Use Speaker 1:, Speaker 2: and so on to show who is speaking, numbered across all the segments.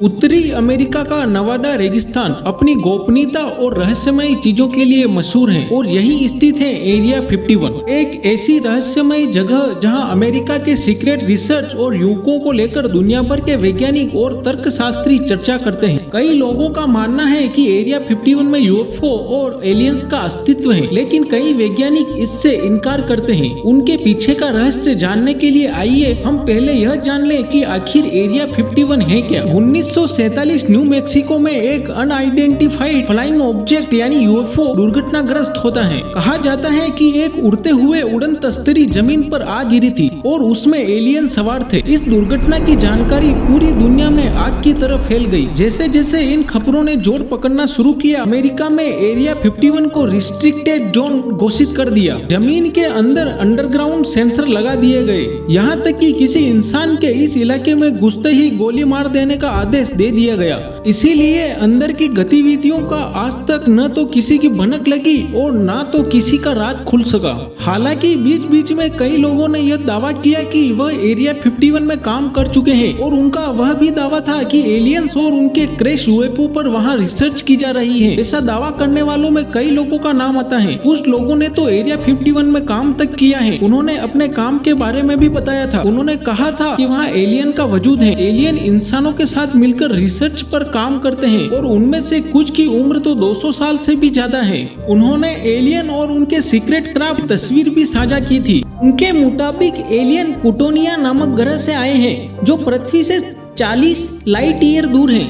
Speaker 1: उत्तरी अमेरिका का नवादा रेगिस्तान अपनी गोपनीयता और रहस्यमय चीजों के लिए मशहूर है और यही स्थित है एरिया 51, एक ऐसी रहस्यमय जगह जहां अमेरिका के सीक्रेट रिसर्च और युवकों को लेकर दुनिया भर के वैज्ञानिक और तर्कशास्त्री चर्चा करते हैं। कई लोगों का मानना है कि एरिया 51 में यूएफओ और एलियंस का अस्तित्व है, लेकिन कई वैज्ञानिक इससे इनकार करते हैं। उनके पीछे का रहस्य जानने के लिए आइए हम पहले यह जान लें कि आखिर एरिया 51 है क्या। 1947 न्यू मैक्सिको में एक अनआइडेंटिफाइड फ्लाइंग ऑब्जेक्ट यानी यूएफओ दुर्घटनाग्रस्त होता है। कहा जाता है कि एक उड़ते हुए उड़न तस्तरी जमीन पर आ गिरी थी और उसमें एलियन सवार थे। इस दुर्घटना की जानकारी पूरी दुनिया में आग की तरह फैल गई। जैसे जैसे इन खबरों ने जोर पकड़ना शुरू किया, अमेरिका में एरिया 51 को रिस्ट्रिक्टेड जोन घोषित कर दिया। जमीन के अंदर अंडरग्राउंड सेंसर लगा दिए गए, यहाँ तक कि किसी इंसान के इस इलाके में घुसते ही गोली मार देने का आदेश दे दिया गया। इसीलिए अंदर की गतिविधियों का आज तक न तो किसी की भनक लगी और न तो किसी का राज खुल सका। हालांकि बीच बीच में कई लोगों ने यह दावा किया कि वह एरिया 51 में काम कर चुके हैं और उनका वह भी दावा था कि एलियंस और उनके क्रैश यूएफओ पर वहां रिसर्च की जा रही है। ऐसा दावा करने वालों में कई लोगों का नाम आता है। कुछ लोगों ने तो एरिया 51 में काम तक किया है। उन्होंने अपने काम के बारे में भी बताया था। उन्होंने कहा था कि वहाँ एलियन का वजूद है। एलियन इंसानों के साथ मिलकर रिसर्च पर काम करते हैं और उनमें से कुछ की उम्र तो 200 साल से भी ज्यादा है। उन्होंने एलियन और उनके सीक्रेट क्राफ्ट तस्वीर भी साझा की थी। उनके मुताबिक एलियन कुटोनिया नामक ग्रह से आए हैं जो पृथ्वी से 40 लाइट ईयर दूर है।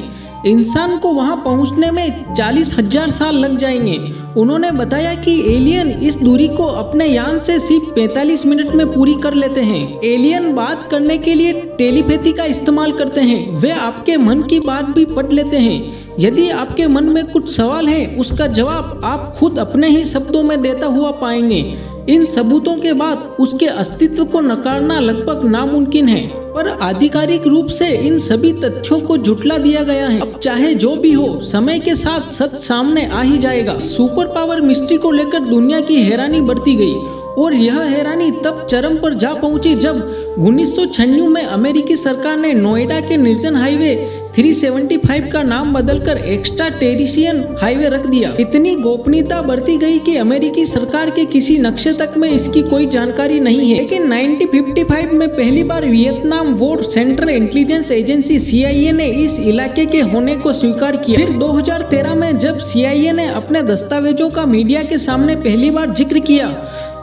Speaker 1: इंसान को वहां पहुंचने में 40,000 साल लग जाएंगे। उन्होंने बताया कि एलियन इस दूरी को अपने यान से सिर्फ 45 मिनट में पूरी कर लेते हैं। एलियन बात करने के लिए टेलीपैथी का इस्तेमाल करते हैं। वे आपके मन की बात भी पढ़ लेते हैं। यदि आपके मन में कुछ सवाल है, उसका जवाब आप खुद अपने ही शब्दों में देता हुआ पाएंगे। इन सबूतों के बाद उसके अस्तित्व को नकारना लगभग नामुमकिन है, पर आधिकारिक रूप से इन सभी तथ्यों को झुठला दिया गया है। अब चाहे जो भी हो, समय के साथ सच सामने आ ही जाएगा। सुपर पावर मिस्ट्री को लेकर दुनिया की हैरानी बढ़ती गई और यह हैरानी तब चरम पर जा पहुंची जब 1996 में अमेरिकी सरकार ने नोएडा के निर्जन हाईवे 375 का नाम बदलकर एक्स्ट्रा टेरिशियन हाईवे रख दिया। इतनी गोपनीयता बढ़ती गई कि अमेरिकी सरकार के किसी नक्शे तक में इसकी कोई जानकारी नहीं है। लेकिन 1955 में पहली बार Vietnam war Central Intelligence Agency CIA ने इस इलाके के होने को स्वीकार किया। फिर 2013 में जब CIA ने अपने दस्तावेजों का मीडिया के सामने पहली बार जिक्र किया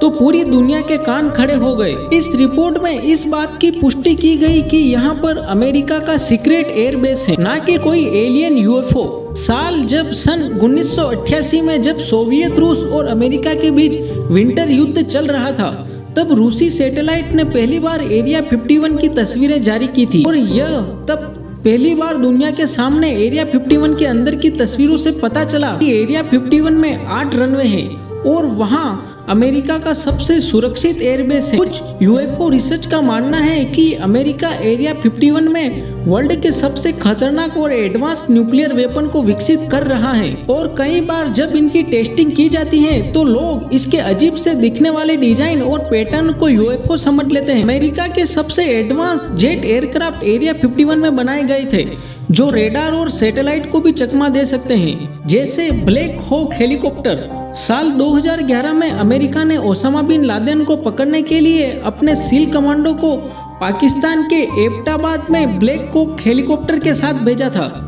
Speaker 1: तो पूरी दुनिया के कान खड़े हो गए। इस रिपोर्ट में इस बात की पुष्टि की गई कि यहाँ पर अमेरिका का सीक्रेट एयरबेस है, ना कि कोई एलियन यूएफओ। साल जब सन 1988 में जब सोवियत रूस और अमेरिका के बीच विंटर युद्ध चल रहा था, तब रूसी सैटेलाइट ने पहली बार एरिया 51 की तस्वीरें जारी की थी और यह तब पहली बार दुनिया के सामने एरिया 51 के अंदर की तस्वीरों से पता चला कि एरिया 51 में 8 रनवे हैं और वहाँ अमेरिका का सबसे सुरक्षित एयरबेस है। कुछ यूएफओ रिसर्च का मानना है कि अमेरिका एरिया 51 में वर्ल्ड के सबसे खतरनाक और एडवांस न्यूक्लियर वेपन को विकसित कर रहा है और कई बार जब इनकी टेस्टिंग की जाती है तो लोग इसके अजीब से दिखने वाले डिजाइन और पैटर्न को यूएफओ समझ लेते हैं। अमेरिका के सबसे एडवांस जेट एयरक्राफ्ट एरिया 51 में बनाए गए थे जो रेडार और सैटेलाइट को भी चकमा दे सकते हैं, जैसे ब्लैक हॉक हेलीकॉप्टर। साल 2011 में अमेरिका ने ओसामा बिन लादेन को पकड़ने के लिए अपने सील कमांडो को पाकिस्तान के एबटाबाद में ब्लैक हॉक हेलीकॉप्टर के साथ भेजा था।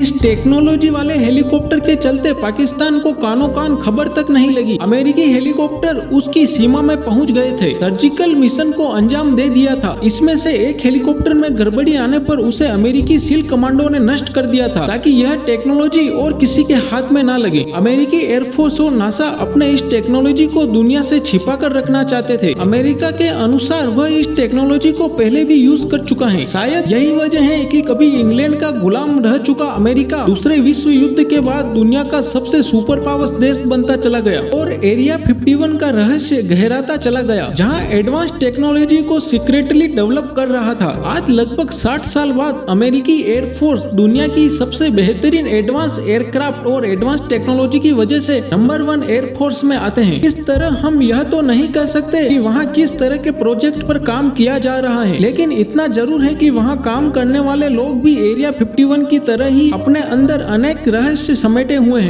Speaker 1: इस टेक्नोलॉजी वाले हेलीकॉप्टर के चलते पाकिस्तान को कानो कान खबर तक नहीं लगी। अमेरिकी हेलीकॉप्टर उसकी सीमा में पहुंच गए थे, सर्जिकल मिशन को अंजाम दे दिया था। इसमें से एक हेलीकॉप्टर में गड़बड़ी आने पर उसे अमेरिकी सील कमांडो ने नष्ट कर दिया था ताकि यह टेक्नोलॉजी और किसी के हाथ में ना लगे। अमेरिकी एयरफोर्स और नासा अपने इस टेक्नोलॉजी को दुनिया से छिपा कर रखना चाहते थे। अमेरिका के अनुसार वह इस टेक्नोलॉजी को पहले भी यूज कर चुका है। शायद यही वजह है कि कभी इंग्लैंड का गुलाम रह चुका अमेरिका दूसरे विश्व युद्ध के बाद दुनिया का सबसे सुपर पावर्स देश बनता चला गया और एरिया 51 का रहस्य गहराता चला गया, जहां एडवांस टेक्नोलॉजी को सीक्रेटली डेवलप कर रहा था। आज लगभग 60 साल बाद अमेरिकी एयरफोर्स दुनिया की सबसे बेहतरीन एडवांस एयरक्राफ्ट और एडवांस टेक्नोलॉजी की वजह से नंबर 1 एयरफोर्स में आते हैं। इस तरह हम यह तो नहीं कह सकते कि वहाँ किस तरह के प्रोजेक्ट पर काम किया जा रहा है, लेकिन इतना जरूर है कि वहाँ काम करने वाले लोग भी एरिया 51 की तरह ही अपने अंदर अनेक रहस्य समेटे हुए हैं।